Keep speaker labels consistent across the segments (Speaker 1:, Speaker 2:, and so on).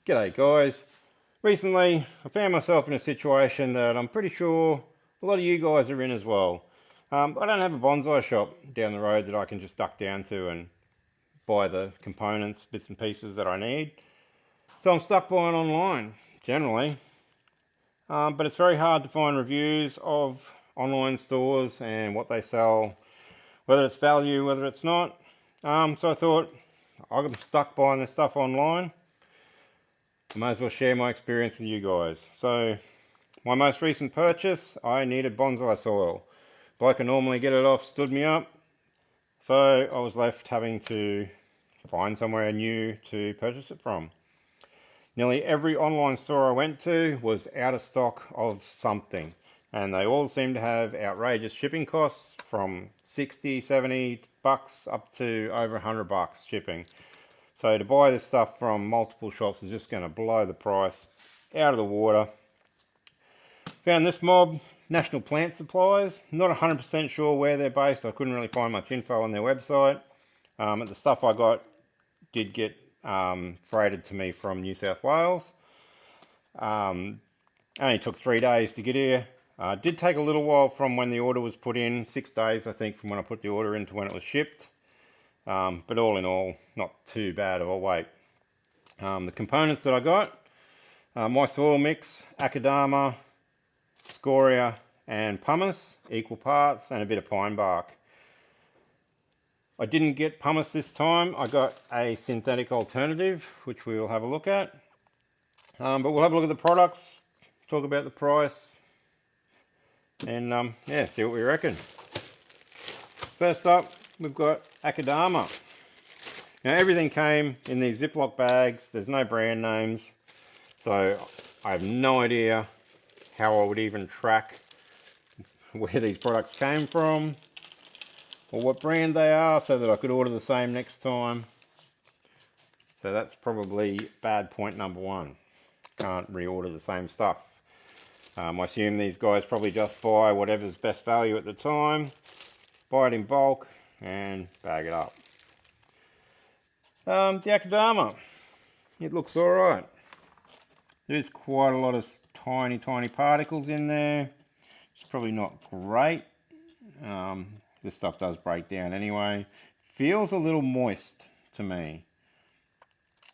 Speaker 1: G'day guys. Recently I found myself in a situation that I'm pretty sure a lot of you guys are in as well. I don't have a bonsai shop down the road that I can just duck down to and buy the components, bits and pieces that I need. So I'm stuck buying online, generally. But it's very hard to find reviews of online stores and what they sell, whether it's value, whether it's not. So I thought, I'm stuck buying this stuff online. I might as well share my experience with you guys. So my most recent purchase, I needed bonsai soil. Bloke I normally get it off stood me up, so I was left having to find somewhere new to purchase it from. Nearly every online store I went to was out of stock of something, and they all seem to have outrageous shipping costs from 60, 70 bucks up to over 100 bucks shipping. So to buy this stuff from multiple shops is just going to blow the price out of the water. Found this mob, National Plant Supplies. Not 100% sure where they're based. I couldn't really find much info on their website. The stuff I got did get freighted to me from New South Wales. Only took 3 days to get here. Did take a little while from when the order was put in. 6 days, I think, from when I put the order in to when it was shipped. But all in all, not too bad of a wait. The components that I got, my soil mix, Akadama, scoria and pumice, equal parts, and a bit of pine bark. I didn't get pumice this time. I got a synthetic alternative, which we will have a look at. But we'll have a look at the products, talk about the price, and yeah, see what we reckon. First up, we've got Akadama. Now everything came in these Ziploc bags. There's no brand names, so I have no idea how I would even track where these products came from or what brand they are so that I could order the same next time. So that's probably bad point number one. Can't reorder the same stuff. I assume these guys probably just buy whatever's best value at the time, buy it in bulk and bag it up. The Akadama, it looks alright. There's quite a lot of tiny particles in there. It's probably not great. This stuff does break down anyway. Feels a little moist to me.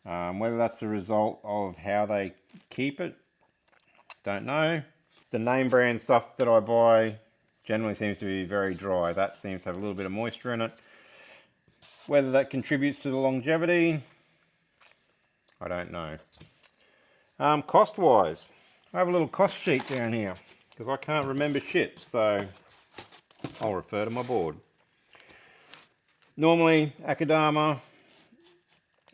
Speaker 1: Whether that's a result of how they keep it, don't know. The name brand stuff that I buy generally seems to be very dry. That seems to have a little bit of moisture in it. Whether that contributes to the longevity, I don't know. Cost wise, I have a little cost sheet down here because I can't remember shit, so I'll refer to my board. Normally Akadama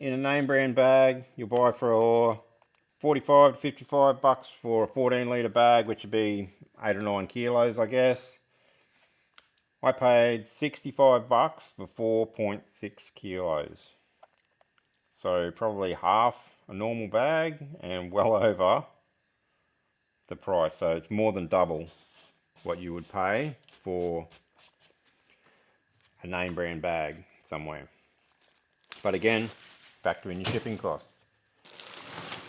Speaker 1: in a name brand bag you'll buy for 45 to 55 bucks for a 14 litre bag, which would be 8 or 9 kilos, I guess. I paid 65 bucks for 4.6 kilos. So probably half a normal bag and well over the price. So it's more than double what you would pay for a name brand bag somewhere. But again, factor in your shipping costs.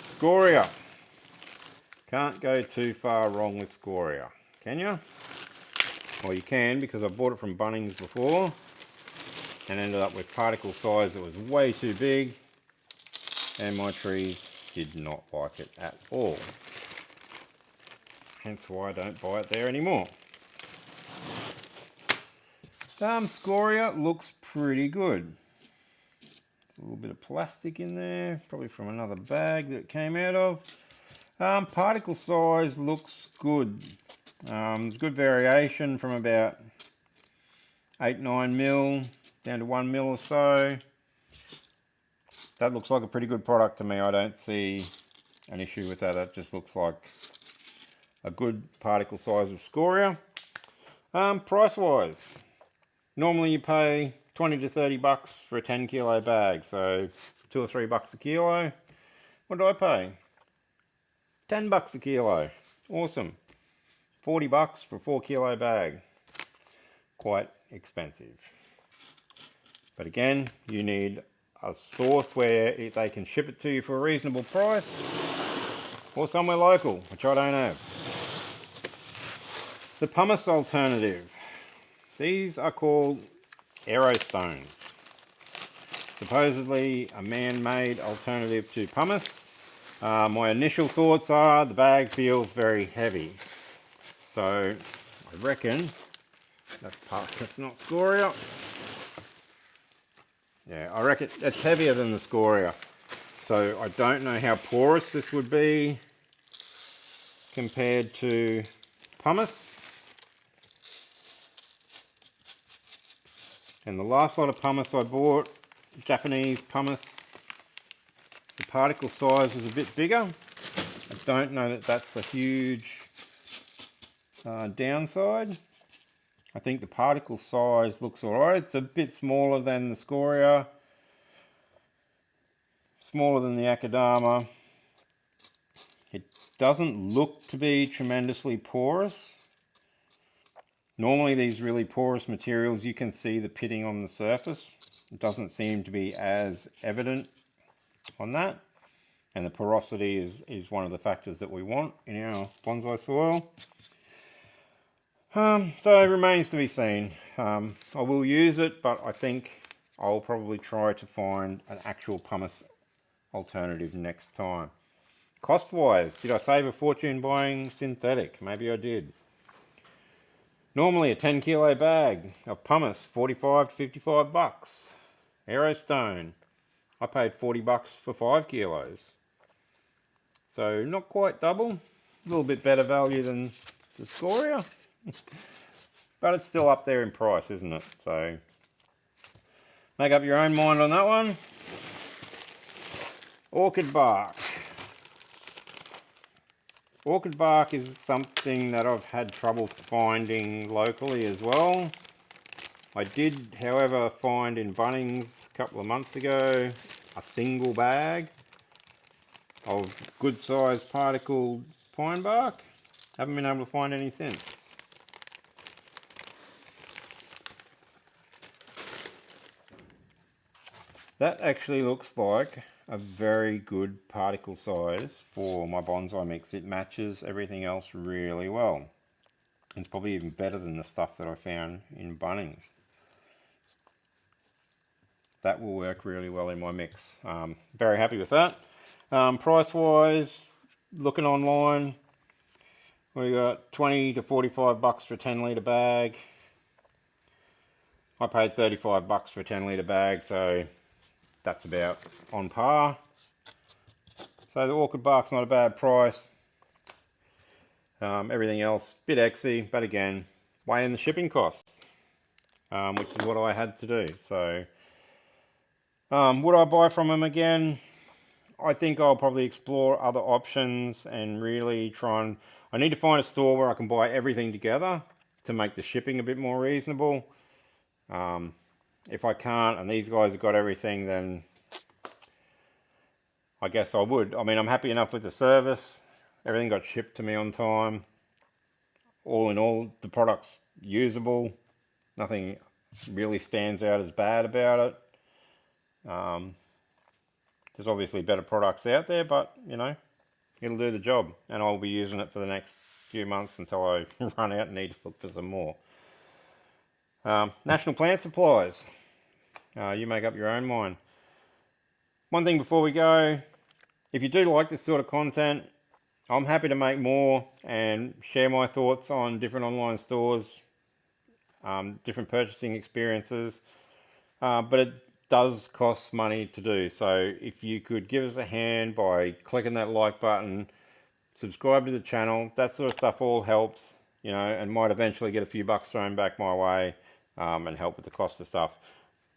Speaker 1: Scoria. Can't go too far wrong with scoria, can you? Well, you can, because I bought it from Bunnings before and ended up with particle size that was way too big, and my trees did not like it at all. Hence why I don't buy it there anymore. Scoria looks pretty good. There's a little bit of plastic in there, probably from another bag that it came out of. Particle size looks good. There's good variation from about 8-9 mil down to 1 mil or so. That looks like a pretty good product to me. I don't see an issue with that. That just looks like a good particle size of scoria. Price wise, normally you pay 20 to 30 bucks for a 10 kilo bag, so 2 or 3 bucks a kilo. What do I pay? 10 bucks a kilo. Awesome. 40 bucks for a 4 kilo bag. Quite expensive. But again, you need a source where they can ship it to you for a reasonable price, or somewhere local, which I don't have. The pumice alternative. These are called aerostones. Supposedly a man-made alternative to pumice. My initial thoughts are the bag feels very heavy. So I reckon that's not scoria. Yeah, I reckon it's heavier than the scoria. So I don't know how porous this would be compared to pumice. And the last lot of pumice I bought, Japanese pumice, the particle size is a bit bigger. I don't know that that's a huge downside. I think the particle size looks alright. It's a bit smaller than the scoria, smaller than the akadama. It doesn't look to be tremendously porous. Normally these really porous materials, you can see the pitting on the surface. It doesn't seem to be as evident on that. And the porosity is one of the factors that we want in our bonsai soil. So it remains to be seen. I will use it, but I think I'll probably try to find an actual pumice alternative next time. Cost-wise, did I save a fortune buying synthetic? Maybe I did. Normally a 10 kilo bag of pumice, 45 to 55 bucks. Aerostone, I paid 40 bucks for 5 kilos. So not quite double, a little bit better value than the scoria. But it's still up there in price, isn't it? So make up your own mind on that one. Orchid bark. Orchid bark is something that I've had trouble finding locally as well. I did, however, find in Bunnings a couple of months ago a single bag of good sized particle pine bark. Haven't been able to find any since. That actually looks like a very good particle size for my bonsai mix. It matches everything else really well. It's probably even better than the stuff that I found in Bunnings. That will work really well in my mix. Very happy with that. Price wise, looking online, we got 20 to 45 bucks for a 10 litre bag. I paid 35 bucks for a 10 litre bag, so that's about on par. So the orchid bark's not a bad price. Everything else, bit exy, but again, weigh in the shipping costs, which is what I had to do. So would I buy from them again? I think I'll probably explore other options and really try and... I need to find a store where I can buy everything together to make the shipping a bit more reasonable. If I can't, and these guys have got everything, then I guess I would. I mean, I'm happy enough with the service. Everything got shipped to me on time. All in all, the product's usable. Nothing really stands out as bad about it. There's obviously better products out there, but, you know, it'll do the job. And I'll be using it for the next few months until I run out and need to look for some more. National Plant Supplies. You make up your own mind. One thing before we go, if you do like this sort of content, I'm happy to make more and share my thoughts on different online stores, different purchasing experiences, but it does cost money to do. So if you could give us a hand by clicking that like button, subscribe to the channel, that sort of stuff all helps, you know, and might eventually get a few bucks thrown back my way and help with the cost of stuff.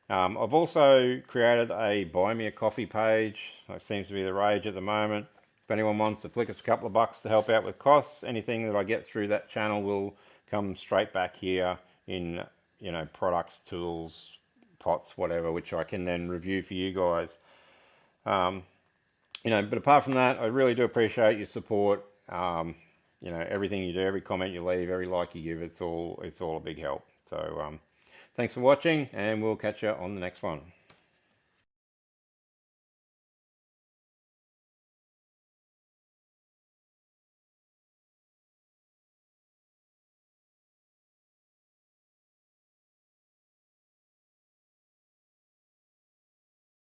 Speaker 1: I've also created a buy me a coffee page. It seems to be the rage at the moment. If anyone wants to flick us a couple of bucks to help out with costs, anything that I get through that channel will come straight back here in, you know, products, tools, pots, whatever, which I can then review for you guys. You know, but apart from that, I really do appreciate your support. You know, everything you do, every comment you leave, every like you give, it's all a big help. So thanks for watching, and we'll catch you on the next one.